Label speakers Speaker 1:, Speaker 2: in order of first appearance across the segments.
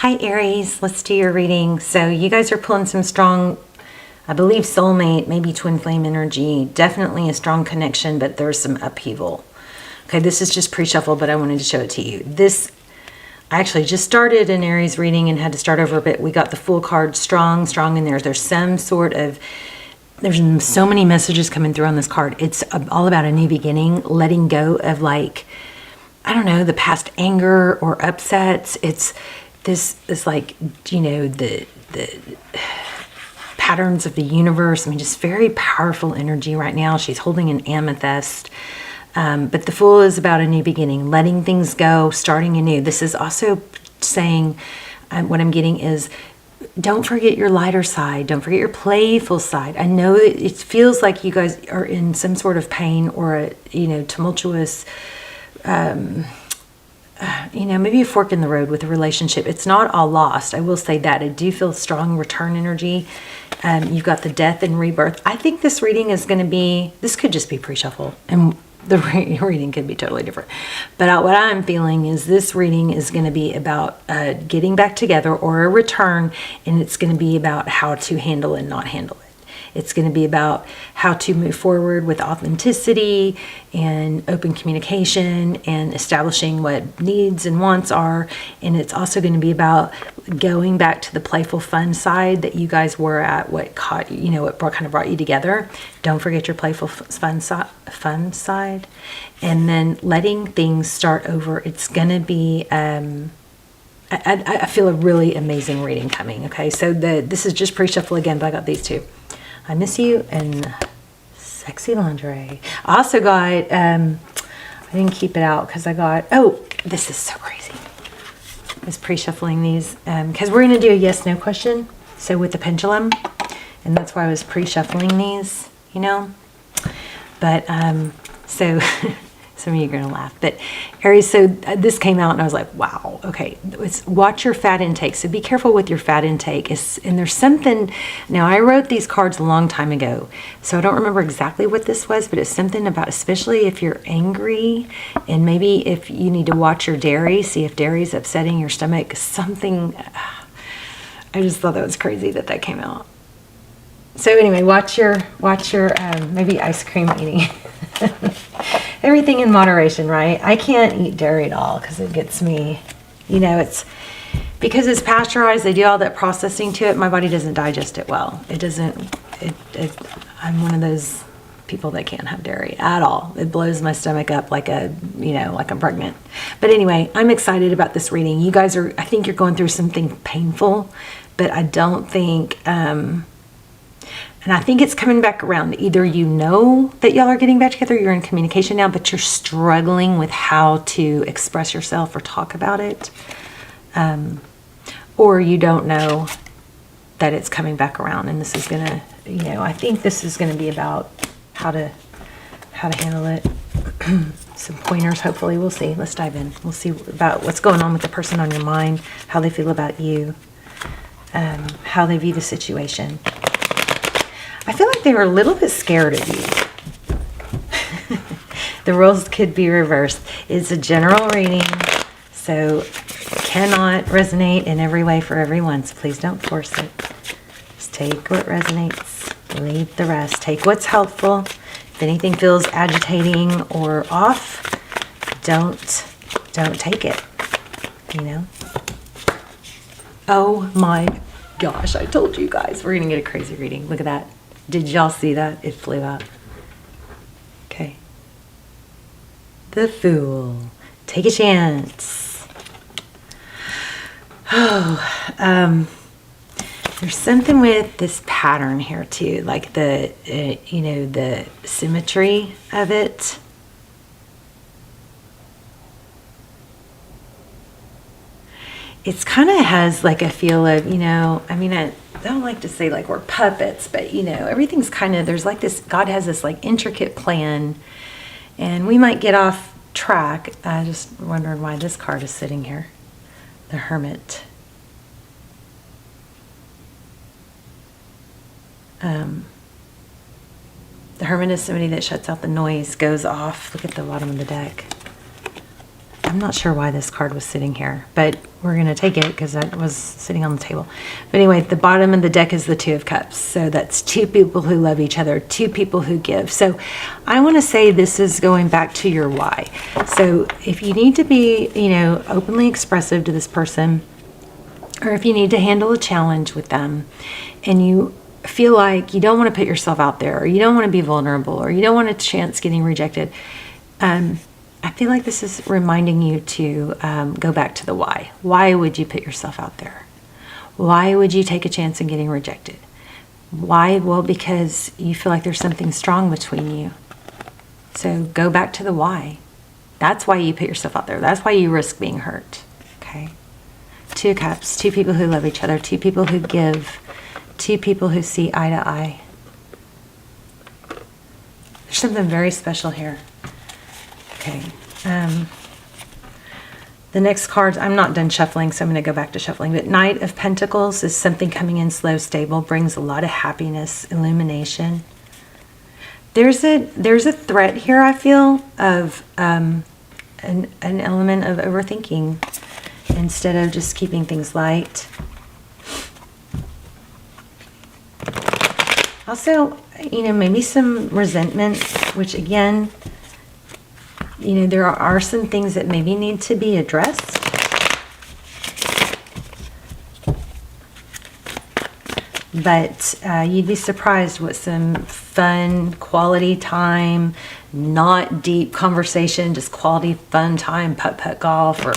Speaker 1: Hi Aries, let's do your reading. So you guys are pulling some strong, I believe soulmate, maybe twin flame energy, definitely a strong connection, but there's some upheaval. Okay, this is just pre-shuffle, but I wanted to show it to you. This, I actually just started an Aries reading and had to start over a bit. We got the full card strong in there. There's some sort of, there's so many messages coming through on this card. It's all about a new beginning, letting go of like, I don't know, the past anger or upsets. It's this is like, you know, the patterns of the universe. I mean, just very powerful energy right now. She's holding an amethyst. But the Fool is about a new beginning, letting things go, starting anew. This is also saying, what I'm getting is, don't forget your lighter side. Don't forget your playful side. I know it feels like you guys are in some sort of pain or a, you know, tumultuous, you know, maybe a fork in the road with a relationship. It's not all lost. I will say that. I do feel strong return energy. You've got the death and rebirth. I think this reading is going to be, this could just be pre-shuffle, and the reading could be totally different. But what I'm feeling is this reading is going to be about getting back together or a return, and it's going to be about how to handle and not handle it. It's going to be about how to move forward with authenticity and open communication and establishing what needs and wants are. And it's also going to be about going back to the playful fun side that you guys were at, what caught, you know, what kind of brought you together. Don't forget your playful fun side. And then letting things start over. It's going to be, I feel a really amazing reading coming. Okay, so this is just pre-shuffle again, but I got these two. I miss you and sexy lingerie. I also got, I didn't keep it out because I got, oh, this is so crazy. I was pre-shuffling these because we're going to do a yes-no question. So with the pendulum, and that's why I was pre-shuffling these, you know. But so some of you are going to laugh. But Aries, so this came out and I was like, wow, okay. Watch your fat intake. So be careful with your fat intake. And there's something, now I wrote these cards a long time ago, so I don't remember exactly what this was, but it's something about, especially if you're angry and maybe if you need to watch your dairy, see if dairy's upsetting your stomach, something. I just thought that was crazy that came out. So anyway, watch your maybe ice cream eating. Everything in moderation, right? I can't eat dairy at all because it gets me, you know, it's because it's pasteurized. They do all that processing to it. My body doesn't digest it well. It doesn't, I'm one of those people that can't have dairy at all. It blows my stomach up like you know, like I'm pregnant. But anyway, I'm excited about this reading. You guys are, I think you're going through something painful, but I don't think, and I think it's coming back around. Either you know that y'all are getting back together, you're in communication now, but you're struggling with how to express yourself or talk about it. Or you don't know that it's coming back around, and this is going to, you know, I think this is going to be about how to handle it. Some pointers, hopefully. We'll see. Let's dive in. We'll see about what's going on with the person on your mind, how they feel about you, how they view the situation. I feel like they were a little bit scared of you. The roles could be reversed. It's a general reading, so cannot resonate in every way for everyone, so please don't force it. Just take what resonates, leave the rest. Take what's helpful. If anything feels agitating or off, don't take it, you know? Oh my gosh, I told you guys, we're gonna get a crazy reading. Look at that. Did y'all see that? It flew out. Okay. The Fool. Take a chance. Oh, there's something with this pattern here too, like the, you know, the symmetry of it. It's kind of has like a feel of, you know, I mean, I don't like to say like we're puppets, but you know, everything's kind of, there's like this, God has this like intricate plan, and we might get off track. I just wondering why this card is sitting here. The Hermit. The Hermit is somebody that shuts out the noise, goes off. Look at the bottom of the deck. I'm not sure why this card was sitting here, but we're going to take it because that was sitting on the table. But anyway, the bottom of the deck is the Two of Cups. So that's two people who love each other, two people who give. So I want to say this is going back to your why. So if you need to be, you know, openly expressive to this person, or if you need to handle a challenge with them and you feel like you don't want to put yourself out there, or you don't want to be vulnerable, or you don't want a chance getting rejected, I feel like this is reminding you to go back to the why. Why would you put yourself out there? Why would you take a chance in getting rejected? Why? Well, because you feel like there's something strong between you. So go back to the why. That's why you put yourself out there. That's why you risk being hurt. Okay? Two of Cups, two people who love each other, two people who give, two people who see eye to eye. There's something very special here. Okay. The next cards, I'm not done shuffling, so I'm going to go back to shuffling. But Knight of Pentacles is something coming in slow, stable, brings a lot of happiness, illumination. There's a threat here, I feel, of an element of overthinking instead of just keeping things light. Also, you know, maybe some resentment, which again, you know, there are some things that maybe need to be addressed. But you'd be surprised what some fun, quality time, not deep conversation, just quality fun time, putt-putt golf, or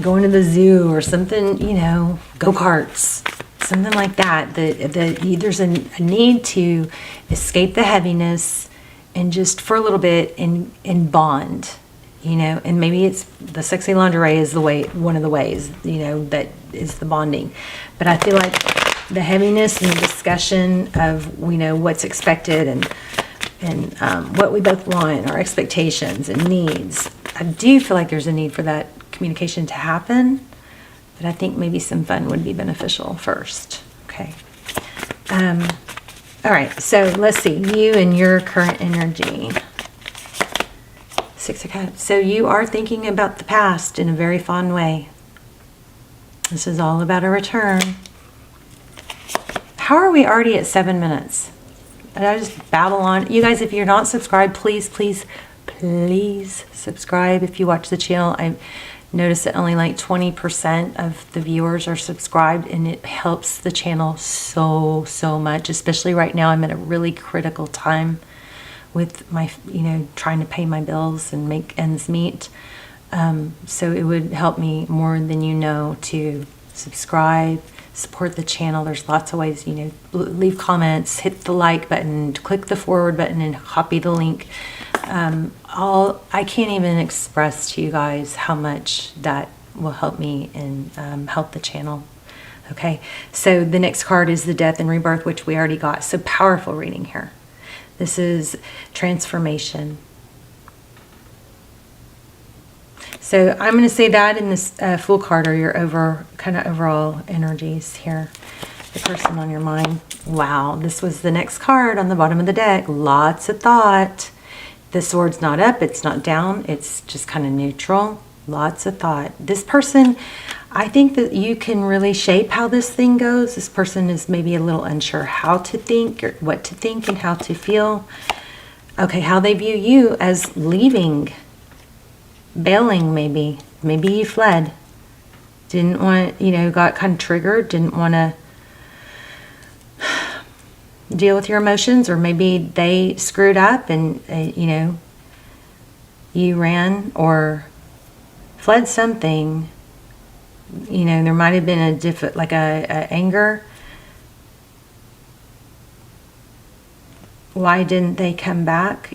Speaker 1: going to the zoo or something, you know, go-karts, something like that. There's a need to escape the heaviness and just for a little bit in bond, you know, and maybe it's the sexy lingerie is the way, one of the ways, you know, that is the bonding. But I feel like the heaviness and the discussion of, you know, what's expected and what we both want, our expectations and needs. I do feel like there's a need for that communication to happen, but I think maybe some fun would be beneficial first. Okay. All right, so let's see, you and your current energy. Six of Cups. So you are thinking about the past in a very fond way. This is all about a return. How are we already at 7 minutes? Did I just babble on? You guys, if you're not subscribed, please, please, please subscribe. If you watch the channel, I noticed that only like 20% of the viewers are subscribed, and it helps the channel so much, especially right now. I'm at a really critical time with my, you know, trying to pay my bills and make ends meet. So it would help me more than you know to subscribe, support the channel. There's lots of ways, you know, leave comments, hit the like button, click the forward button and copy the link. I can't even express to you guys how much that will help me and help the channel. Okay, so the next card is the Death and Rebirth, which we already got. So powerful reading here. This is transformation. So I'm going to say that in this Fool card are your overall energies here. The person on your mind. Wow, this was the next card on the bottom of the deck. Lots of thought. The sword's not up, it's not down, it's just kind of neutral. Lots of thought. This person, I think that you can really shape how this thing goes. This person is maybe a little unsure how to think or what to think and how to feel. Okay, how they view you as leaving, bailing maybe. Maybe you fled. Didn't want, you know, got kind of triggered, didn't want to deal with your emotions, or maybe they screwed up and you know, you ran or fled something. You know, there might have been a anger. Why didn't they come back?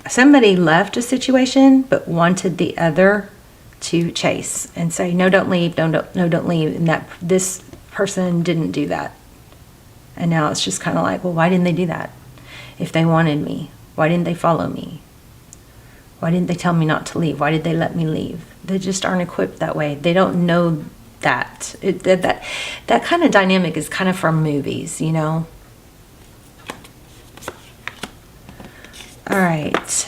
Speaker 1: Somebody left a situation but wanted the other to chase and say, no, don't leave, don't leave, and that this person didn't do that. And now it's just kind of like, well, why didn't they do that? If they wanted me, why didn't they follow me? Why didn't they tell me not to leave? Why did they let me leave? They just aren't equipped that way. They don't know that. That kind of dynamic is kind of from movies, you know? All right.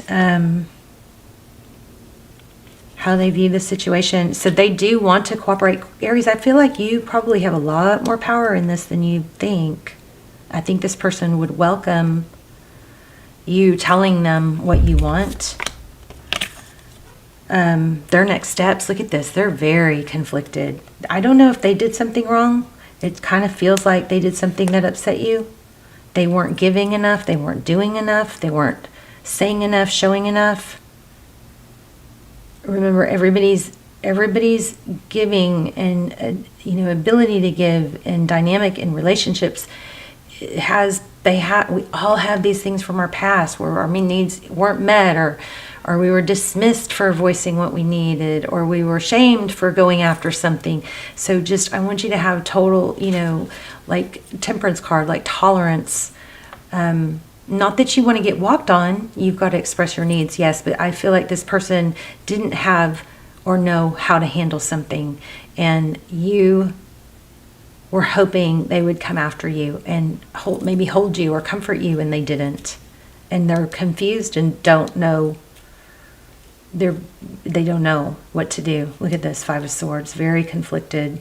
Speaker 1: how they view the situation. So they do want to cooperate. Aries, I feel like you probably have a lot more power in this than you think. I think this person would welcome you telling them what you want. Their next steps, look at this. They're very conflicted. I don't know if they did something wrong. It kind of feels like they did something that upset you. They weren't giving enough. They weren't doing enough. They weren't saying enough, showing enough. Remember, everybody's giving and ability to give and dynamic in relationships we all have these things from our past where our needs weren't met, or we were dismissed for voicing what we needed, or we were shamed for going after something. So just, I want you to have total, like temperance card, like tolerance. Not that you want to get walked on. You've got to express your needs, yes, but I feel like this person didn't have or know how to handle something, and you were hoping they would come after you and maybe hold you or comfort you, and they didn't. And they're confused and don't know. They don't know what to do. Look at this, 5 of Swords, very conflicted.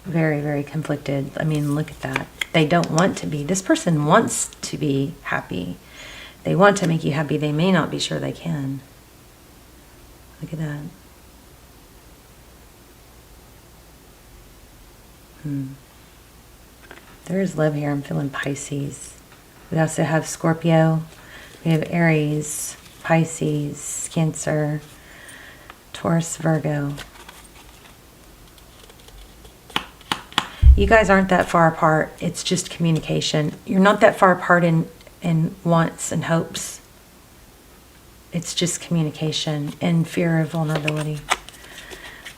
Speaker 1: Very, very conflicted. I mean, look at that. They don't want to be. This person wants to be happy. They want to make you happy. They may not be sure they can. Look at that. There is love here. I'm feeling Pisces. We also have Scorpio. We have Aries, Pisces, Cancer, Taurus, Virgo. You guys aren't that far apart. It's just communication. You're not that far apart in wants and hopes. It's just communication and fear of vulnerability.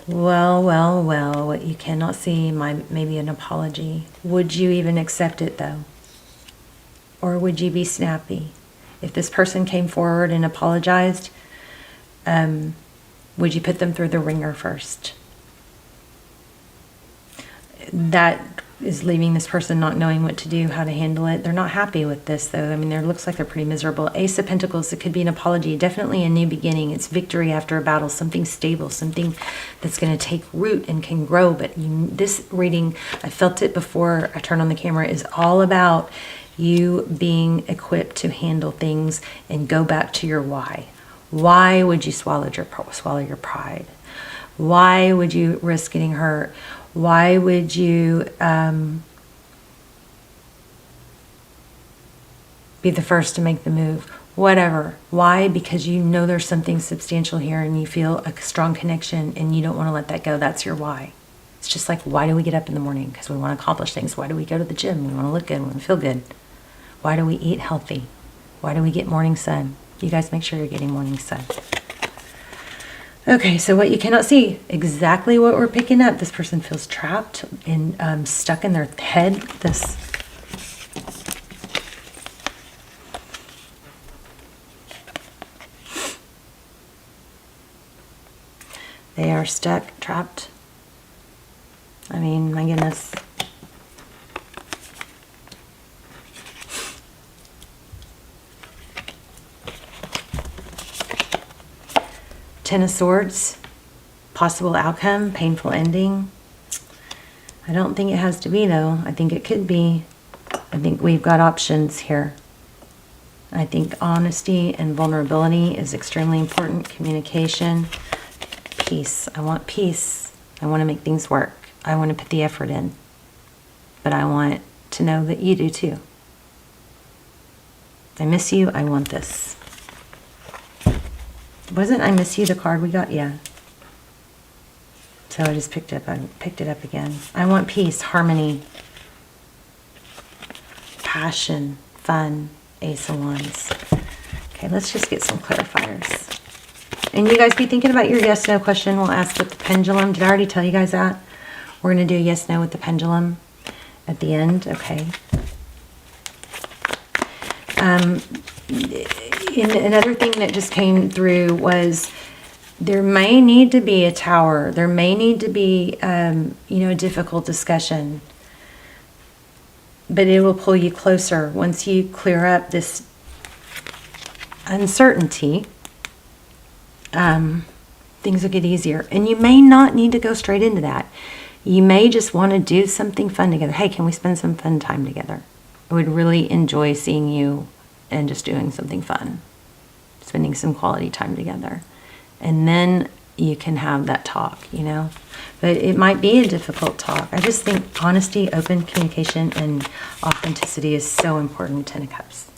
Speaker 1: Well, well, well, what you cannot see, maybe an apology. Would you even accept it, though? Or would you be snappy? If this person came forward and apologized, would you put them through the ringer first? That is leaving this person not knowing what to do, how to handle it. They're not happy with this, though. I mean, it looks like they're pretty miserable. Ace of Pentacles, it could be an apology. Definitely a new beginning. It's victory after a battle, something stable, something that's going to take root and can grow. But this reading, I felt it before I turned on the camera, is all about you being equipped to handle things and go back to your why. Why would you swallow your pride? Why would you risk getting hurt? Why would you be the first to make the move? Whatever. Why? Because you know there's something substantial here and you feel a strong connection and you don't want to let that go. That's your why. It's just like, why do we get up in the morning? Because we want to accomplish things. Why do we go to the gym? We want to look good. We want to feel good. Why do we eat healthy? Why do we get morning sun? You guys make sure you're getting morning sun. Okay, so what you cannot see, exactly what we're picking up. This person feels trapped and stuck in their head. They are stuck, trapped. I mean, my goodness. Ten of Swords, possible outcome, painful ending. I don't think it has to be, though. I think it could be. I think we've got options here. I think honesty and vulnerability is extremely important. Communication, peace. I want peace. I want to make things work. I want to put the effort in. But I want to know that you do too. I miss you. I want this. Wasn't I miss you the card we got? Yeah. So I just picked it up again. I want peace, harmony, passion, fun, Ace of Wands. Okay, let's just get some clarifiers. And you guys be thinking about your yes, no question. We'll ask with the pendulum. Did I already tell you guys that? We're going to do yes, no with the pendulum at the end. Okay. Another thing that just came through was there may need to be a tower. There may need to be, a difficult discussion. But it will pull you closer once you clear up this uncertainty. things will get easier. And you may not need to go straight into that. You may just want to do something fun together. Hey, can we spend some fun time together? I would really enjoy seeing you and just doing something fun, spending some quality time together. And then you can have that talk, you know. But it might be a difficult talk. I just think honesty, open communication, and authenticity is so important. 10 of Cups.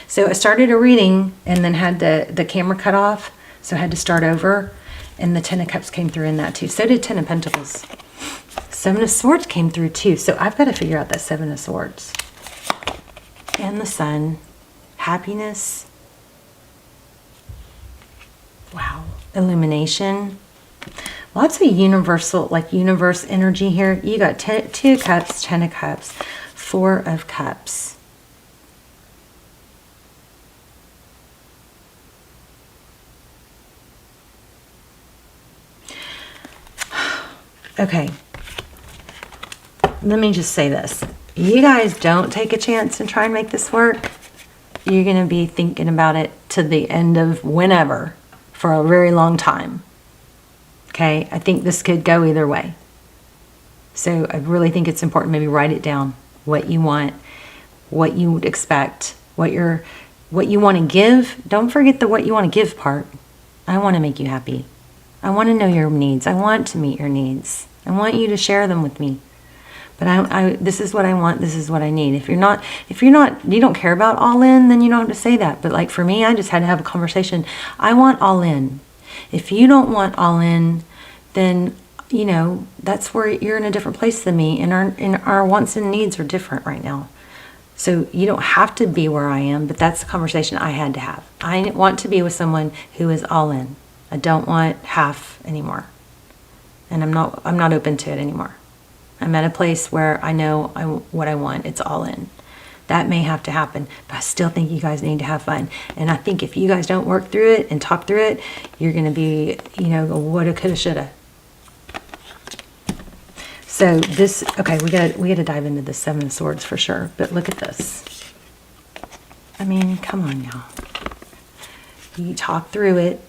Speaker 1: So I started a reading and then had the camera cut off, so I had to start over. And the 10 of Cups came through in that too. So did 10 of Pentacles. 7 of Swords came through too. So I've got to figure out that 7 of Swords. And the Sun. Happiness. Wow. Illumination. Lots of universal, like universe energy here. You got 2 of Cups, 10 of Cups, 4 of Cups. Okay. Let me just say this. You guys don't take a chance and try and make this work. You're going to be thinking about it to the end of whenever for a very long time. Okay, I think this could go either way. So I really think it's important, maybe write it down, what you want, what you would expect, what you want to give. Don't forget the what you want to give part. I want to make you happy. I want to know your needs. I want to meet your needs. I want you to share them with me. But this is what I want. This is what I need. If you don't care about all in, then you don't have to say that. But like for me, I just had to have a conversation. I want all in. If you don't want all in, then, you know, that's where you're in a different place than me. And our wants and needs are different right now. So you don't have to be where I am, but that's the conversation I had to have. I want to be with someone who is all in. I don't want half anymore. And I'm not open to it anymore. I'm at a place where I know what I want. It's all in. That may have to happen, but I still think you guys need to have fun. And I think if you guys don't work through it and talk through it, you're going to be, you know, woulda, coulda, shoulda. So this, okay, we got to dive into the 7 of Swords for sure. But look at this. I mean, come on now. You talk through it.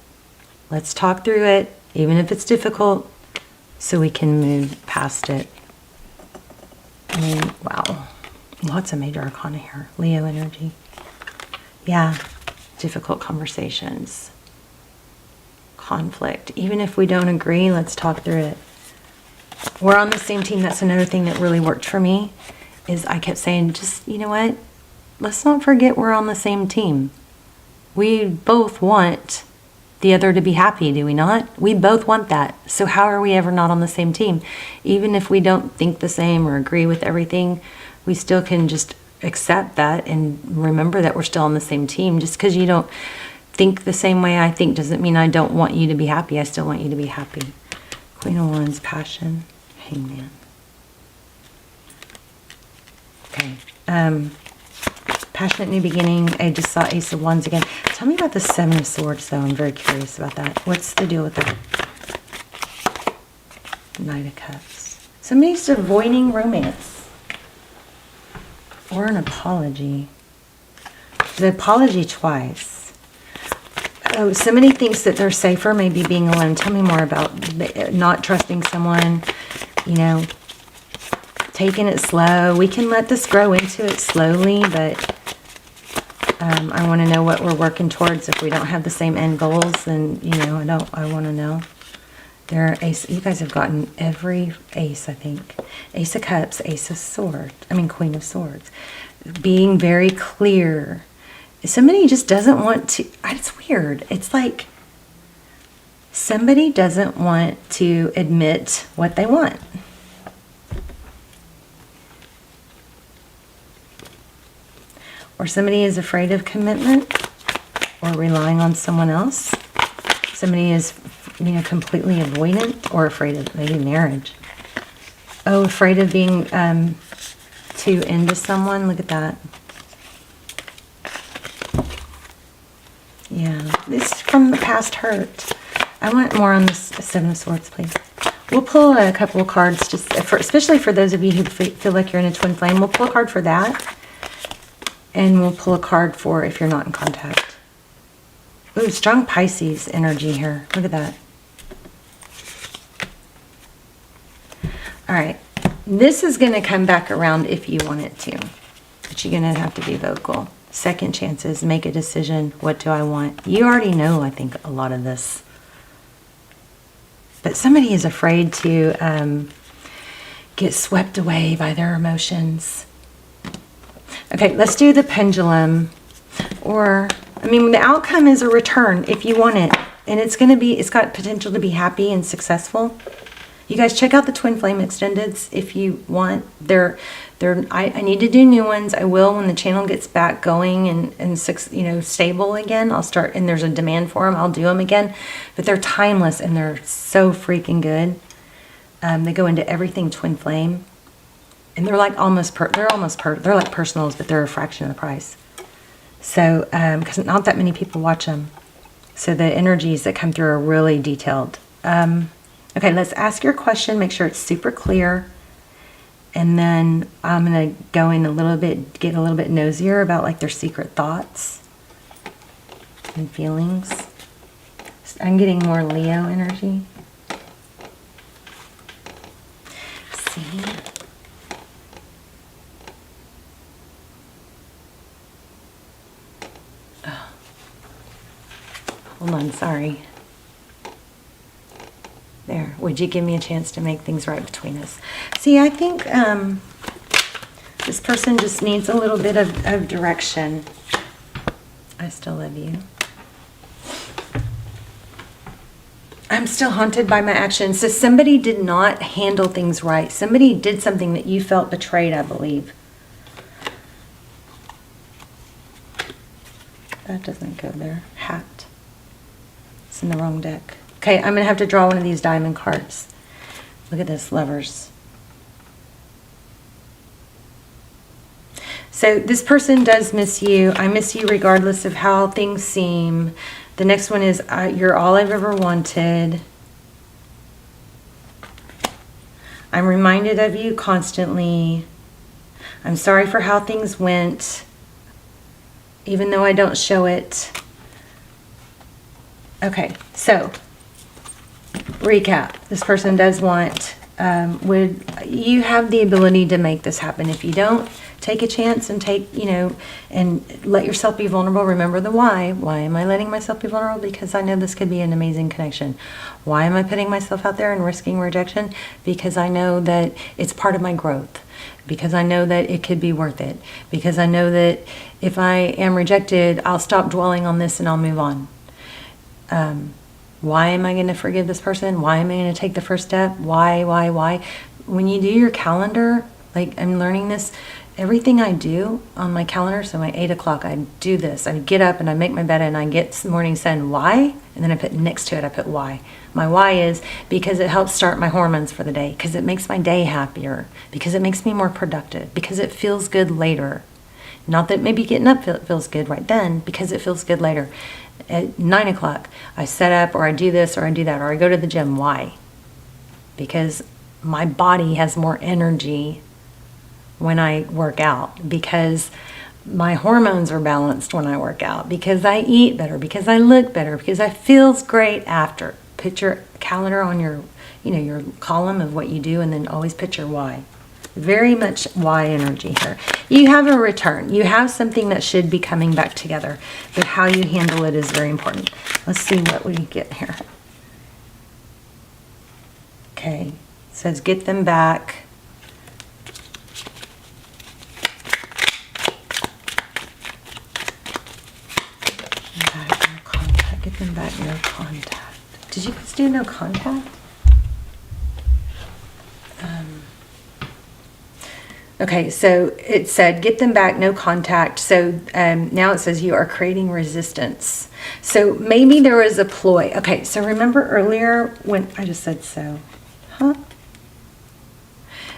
Speaker 1: Let's talk through it, even if it's difficult, so we can move past it. I mean, wow. Lots of major arcana here. Leo energy. Yeah. Difficult conversations. Conflict. Even if we don't agree, let's talk through it. We're on the same team. That's another thing that really worked for me, is I kept saying, just, you know what? Let's not forget we're on the same team. We both want the other to be happy, do we not? We both want that. So how are we ever not on the same team? Even if we don't think the same or agree with everything, we still can just accept that and remember that we're still on the same team. Just because you don't think the same way I think doesn't mean I don't want you to be happy. I still want you to be happy. Queen of Wands, passion, Hangman. Okay. Passionate new beginning. I just saw Ace of Wands again. Tell me about the 7 of Swords, though. I'm very curious about that. What's the deal with that? Knight of Cups. Somebody's avoiding romance. Or an apology. The apology twice. Oh, somebody thinks that they're safer maybe being alone. Tell me more about not trusting someone, you know, taking it slow. We can let this grow into it slowly, but I want to know what we're working towards. If we don't have the same end goals, then, you know, I want to know. There are ace. You guys have gotten every ace, I think. Ace of Cups, Ace of Swords. I mean, Queen of Swords. Being very clear. Somebody just doesn't want to. It's weird. It's like somebody doesn't want to admit what they want. Or somebody is afraid of commitment or relying on someone else. Somebody is, you know, completely avoidant or afraid of maybe marriage. Oh, afraid of being too into someone. Look at that. Yeah, this is from the past hurt. I want more on this 7 of Swords, please. We'll pull a couple of cards, just for, especially for those of you who feel like you're in a twin flame. We'll pull a card for that. And we'll pull a card for if you're not in contact. Ooh, strong Pisces energy here. Look at that. All right. This is going to come back around if you want it to. But you're going to have to be vocal. Second chances. Make a decision. What do I want? You already know, I think, a lot of this. But somebody is afraid to get swept away by their emotions. Okay, let's do the pendulum. Or, I mean, the outcome is a return if you want it. And it's going to be, it's got potential to be happy and successful. You guys check out the Twin Flame Extendeds if you want. I need to do new ones. I will when the channel gets back going and stable again. I'll start, and there's a demand for them. I'll do them again. But they're timeless and they're so freaking good. They go into everything Twin Flame. And they're like they're like personals, but they're a fraction of the price. So, because not that many people watch them. So the energies that come through are really detailed. Okay, let's ask your question. Make sure it's super clear. And then I'm going to go in get a little bit nosier about like their secret thoughts and feelings. I'm getting more Leo energy. Let's see. Oh. Hold on, sorry. There. Would you give me a chance to make things right between us? See, I think this person just needs a little bit of direction. I still love you. I'm still haunted by my actions. So somebody did not handle things right. Somebody did something that you felt betrayed, I believe. That doesn't go there. Hat. It's in the wrong deck. Okay, I'm going to have to draw one of these diamond cards. Look at this, Lovers. So this person does miss you. I miss you regardless of how things seem. The next one is, you're all I've ever wanted. I'm reminded of you constantly. I'm sorry for how things went, even though I don't show it. Okay, so recap. This person does want, would you have the ability to make this happen? If you don't, take a chance and and let yourself be vulnerable. Remember the why. Why am I letting myself be vulnerable? Because I know this could be an amazing connection. Why am I putting myself out there and risking rejection? Because I know that it's part of my growth. Because I know that it could be worth it. Because I know that if I am rejected, I'll stop dwelling on this and I'll move on. Why am I going to forgive this person? Why am I going to take the first step? Why? When you do your calendar, like I'm learning this, everything I do on my calendar, so my 8 o'clock, I do this. I get up and I make my bed and I get morning sun. Why? And then I put next to it, I put why. My why is because it helps start my hormones for the day, because it makes my day happier, because it makes me more productive, because it feels good later. Not that maybe getting up feels good right then, because it feels good later. At 9 o'clock, I set up, or I do this, or I do that, or I go to the gym. Why? Because my body has more energy when I work out, because my hormones are balanced when I work out, because I eat better, because I look better, because I feels great after. Put your calendar on your, your column of what you do, and then always put your why. Very much why energy here. You have a return. You have something that should be coming back together, but how you handle it is very important. Let's see what we get here. Okay, it says get them back. Get them back, no contact. Did you guys do no contact? Okay, so it said get them back, no contact. So now it says you are creating resistance. So maybe there was a ploy. Okay, so remember earlier when I just said so? Huh?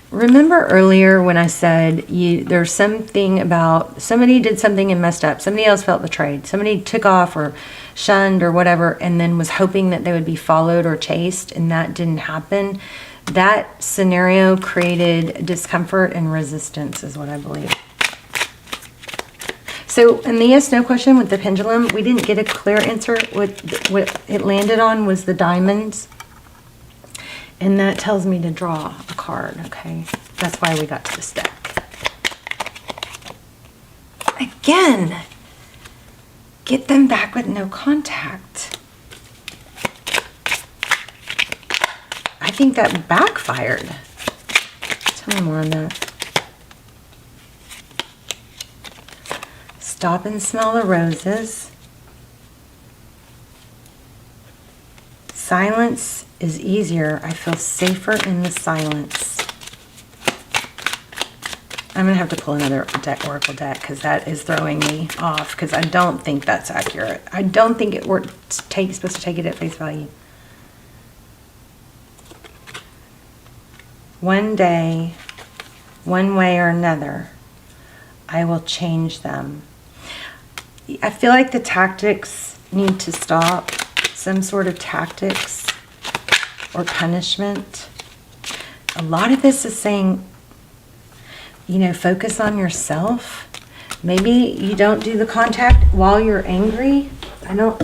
Speaker 1: Remember earlier when I said there's something about somebody did something and messed up. Somebody else felt betrayed. Somebody took off or shunned or whatever and then was hoping that they would be followed or chased, and that didn't happen. That scenario created discomfort and resistance is what I believe. So in the yes, no question with the pendulum, we didn't get a clear answer. What it landed on was the diamonds. And that tells me to draw a card, okay? That's why we got to this deck. Again, get them back with no contact. I think that backfired. Tell me more on that. Stop and smell the roses. Silence is easier. I feel safer in the silence. I'm going to have to pull another deck, oracle deck, because that is throwing me off, because I don't think that's accurate. I don't think we're supposed to take it at face value. One day, one way or another, I will change them. I feel like the tactics need to stop. Some sort of tactics or punishment. A lot of this is saying, you know, focus on yourself. Maybe you don't do the contact while you're angry. I don't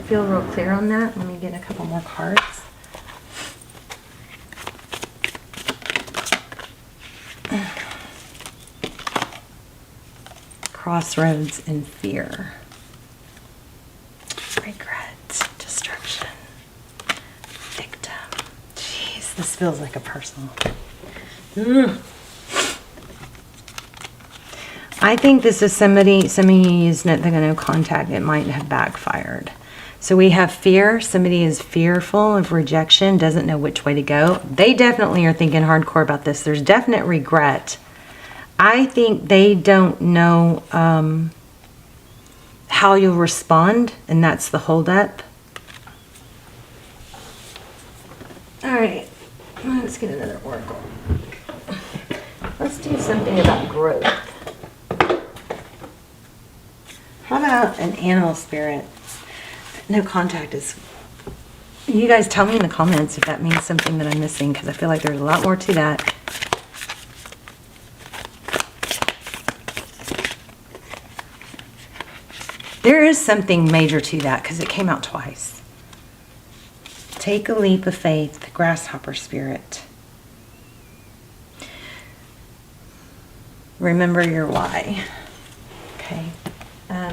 Speaker 1: feel real clear on that. Let me get a couple more cards. Crossroads and fear. Regret, destruction, victim. Jeez, this feels like a personal. I think this is somebody using it, they're going to contact. It might have backfired. So we have fear. Somebody is fearful of rejection, doesn't know which way to go. They definitely are thinking hardcore about this. There's definite regret. I think they don't know how you'll respond, and that's the holdup. All right, let's get another oracle. Let's do something about growth. How about an animal spirit? No contact is... You guys tell me in the comments if that means something that I'm missing, because I feel like there's a lot more to that. There is something major to that because it came out twice. Take a leap of faith, grasshopper spirit. Remember your why. Okay. I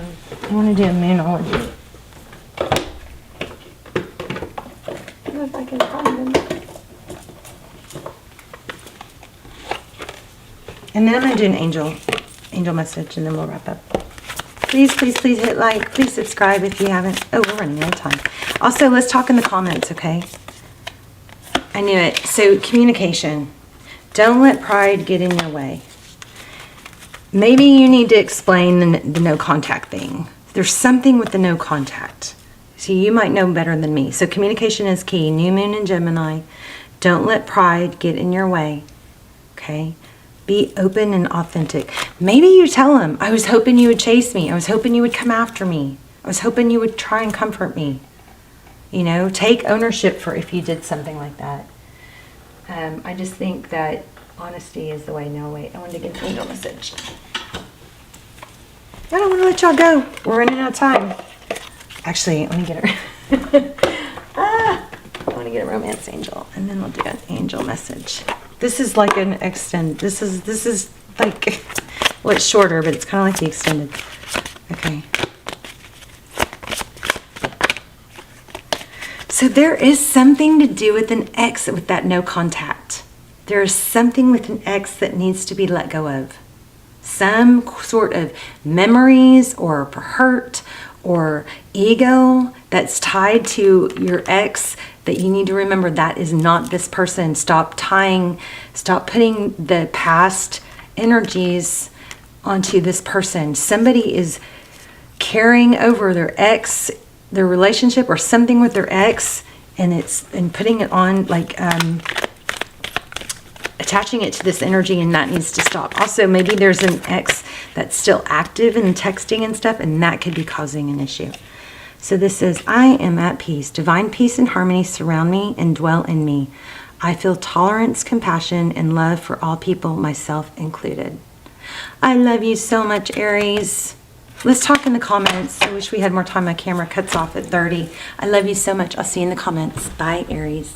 Speaker 1: want to do a moonology. I don't know if I can find them. And then I'm going to do an angel message, and then we'll wrap up. Please, please, please hit like. Please subscribe if you haven't. Oh, we're running out of time. Also, let's talk in the comments, okay? I knew it. So, communication. Don't let pride get in your way. Maybe you need to explain the no contact thing. There's something with the no contact. See, you might know better than me. So, communication is key. New moon in Gemini. Don't let pride get in your way, okay? Be open and authentic. Maybe you tell him, I was hoping you would chase me. I was hoping you would come after me. I was hoping you would try and comfort me. You know, take ownership for if you did something like that. I just think that honesty is the way. No, wait, I wanted to get an angel message. I don't want to let y'all go. We're running out of time. Actually, let me get it. I want to get a romance angel, and then we'll do an angel message. This is like an extend. This is like, well, it's shorter, but it's kind of like the extended. Okay. So there is something to do with an ex with that no contact. There is something with an ex that needs to be let go of. Some sort of memories or hurt or ego that's tied to your ex that you need to remember that is not this person. Stop putting the past energies onto this person. Somebody is carrying over their ex, their relationship or something with their ex, and putting it on, like attaching it to this energy, and that needs to stop. Also, maybe there's an ex that's still active in texting and stuff, and that could be causing an issue. So this says, I am at peace. Divine peace and harmony surround me and dwell in me. I feel tolerance, compassion, and love for all people, myself included. I love you so much, Aries. Let's talk in the comments. I wish we had more time. My camera cuts off at 30. I love you so much. I'll see you in the comments. Bye, Aries.